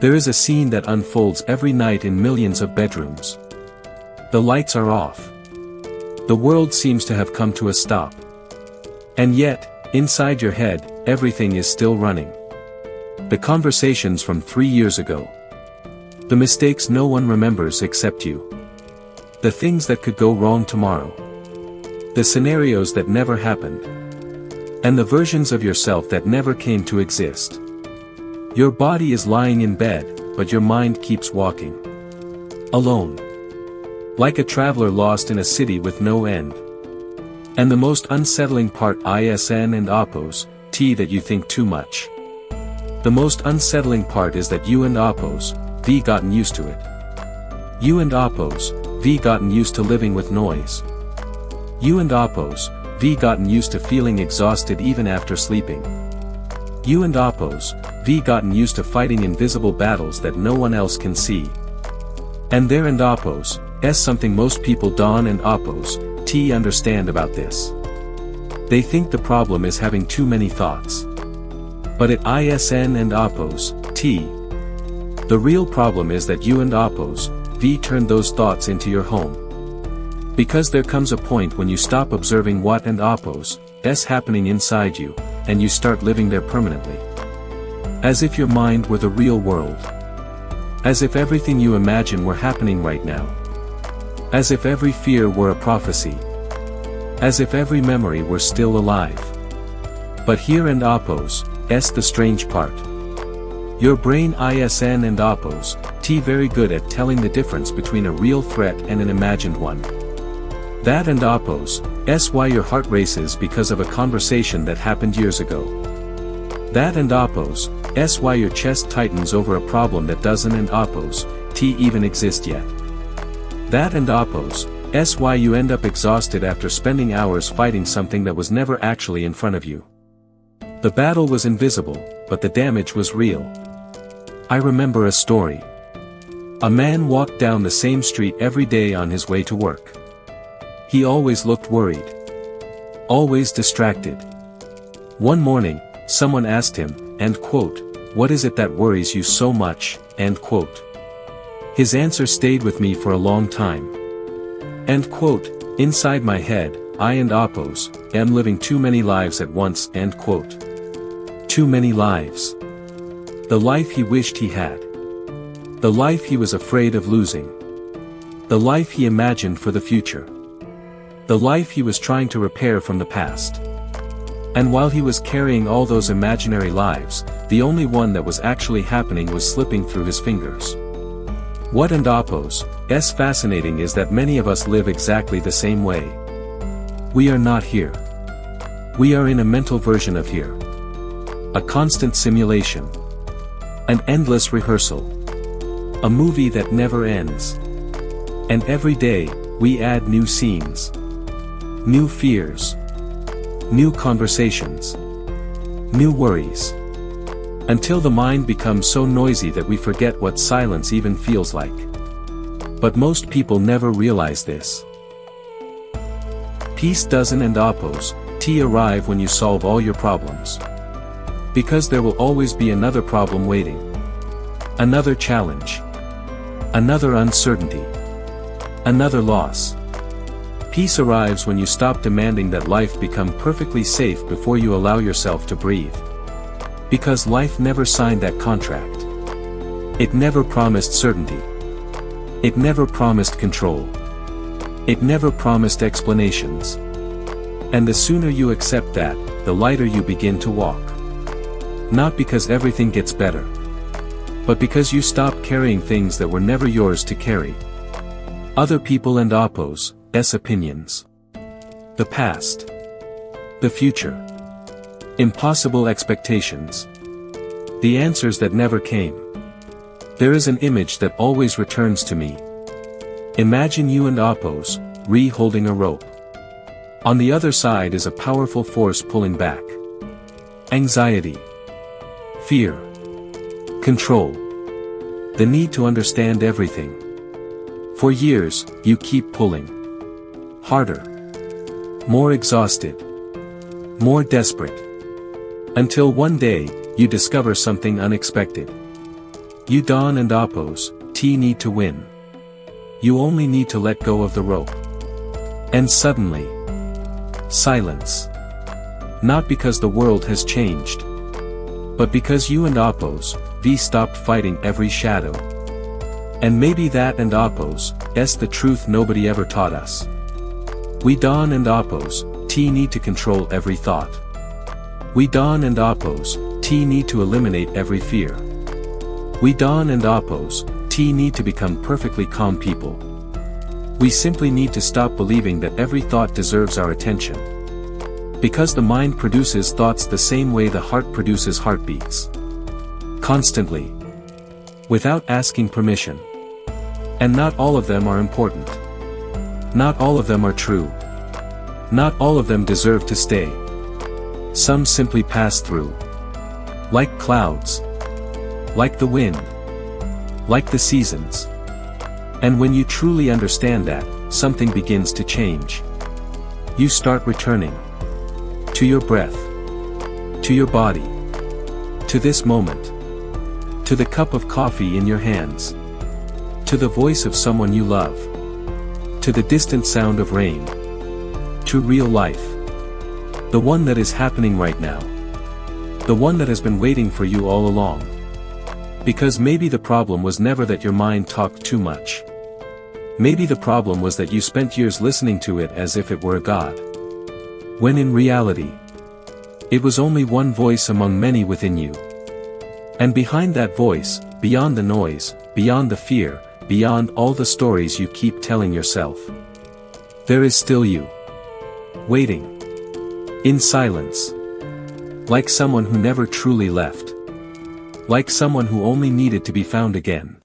There is a scene that unfolds every night in millions of bedrooms. The lights are off. The world seems to have come to a stop. And yet, inside your head, everything is still running. The conversations from 3 years ago. The mistakes no one remembers except you. The things that could go wrong tomorrow. The scenarios that never happened. And the versions of yourself that never came to exist. Your body is lying in bed, but your mind keeps walking. Alone. Like a traveler lost in a city with no end. And the most unsettling part ISN and Oppos, T that you think too much. The most unsettling part is that you and Oppos, V gotten used to it. You and Oppos, V gotten used to living with noise. You and Oppos, V gotten used to feeling exhausted even after sleeping. You and Oppos, V gotten used to fighting invisible battles that no one else can see. And there and Oppos, S something most people Don and Oppos, T understand about this. They think the problem is having too many thoughts. But at ISN and Oppos, T. The real problem is that you and Oppos, V turn those thoughts into your home. Because there comes a point when you stop observing what and Oppos, S happening inside you, and you start living there permanently. As if your mind were the real world. As if everything you imagine were happening right now. As if every fear were a prophecy. As if every memory were still alive. But here and Oppos, S the strange part. Your brain ISN and Oppos, T very good at telling the difference between a real threat and an imagined one. That and Oppos, S why your heart races because of a conversation that happened years ago. That and Oppos, S why your chest tightens over a problem that doesn't and Oppos, T even exist yet. That and Oppos, S why you end up exhausted after spending hours fighting something that was never actually in front of you. The battle was invisible, but the damage was real. I remember a story. A man walked down the same street every day on his way to work. He always looked worried. Always distracted. One morning, someone asked him, end quote, "What is it that worries you so much?" End quote. His answer stayed with me for a long time. End quote, "Inside my head, I and Oppos, am living too many lives at once." End quote. Too many lives. The life he wished he had. The life he was afraid of losing. The life he imagined for the future. The life he was trying to repair from the past. And while he was carrying all those imaginary lives, the only one that was actually happening was slipping through his fingers. What and Oppos, S fascinating is that many of us live exactly the same way. We are not here. We are in a mental version of here. A constant simulation. An endless rehearsal. A movie that never ends. And every day, we add new scenes. New fears. New conversations. New worries. Until the mind becomes so noisy that we forget what silence even feels like. But most people never realize this. Peace doesn't and Oppos, T arrive when you solve all your problems. Because there will always be another problem waiting. Another challenge. Another uncertainty. Another loss. Peace arrives when you stop demanding that life become perfectly safe before you allow yourself to breathe. Because life never signed that contract. It never promised certainty. It never promised control. It never promised explanations. And the sooner you accept that, the lighter you begin to walk. Not because everything gets better. But because you stop carrying things that were never yours to carry. Other people and Oppos, S opinions. The past. The future. Impossible expectations. The answers that never came. There is an image that always returns to me. Imagine you and Oppos, holding a rope. On the other side is a powerful force pulling back. Anxiety. Fear. Control. The need to understand everything. For years, you keep pulling. Harder. More exhausted. More desperate. Until one day, you discover something unexpected. You don and oppose, need to win. You only need to let go of the rope. And suddenly, silence. Not because the world has changed, but because you and oppose, stopped fighting every shadow. And maybe that and oppose, the truth nobody ever taught us. We don and oppose, need to control every thought. We don and oppose, need to eliminate every fear. We don and oppose, need to become perfectly calm people. We simply need to stop believing that every thought deserves our attention. Because the mind produces thoughts the same way the heart produces heartbeats. Constantly. Without asking permission. And not all of them are important. Not all of them are true. Not all of them deserve to stay. Some simply pass through. Like clouds. Like the wind. Like the seasons. And when you truly understand that, something begins to change. You start returning. To your breath. To your body. To this moment. To the cup of coffee in your hands. To the voice of someone you love. To the distant sound of rain. To real life. The one that is happening right now. The one that has been waiting for you all along. Because maybe the problem was never that your mind talked too much. Maybe the problem was that you spent years listening to it as if it were a god. When in reality, it was only one voice among many within you. And behind that voice, beyond the noise, beyond the fear, beyond all the stories you keep telling yourself, there is still you. Waiting. In silence. Like someone who never truly left. Like someone who only needed to be found again.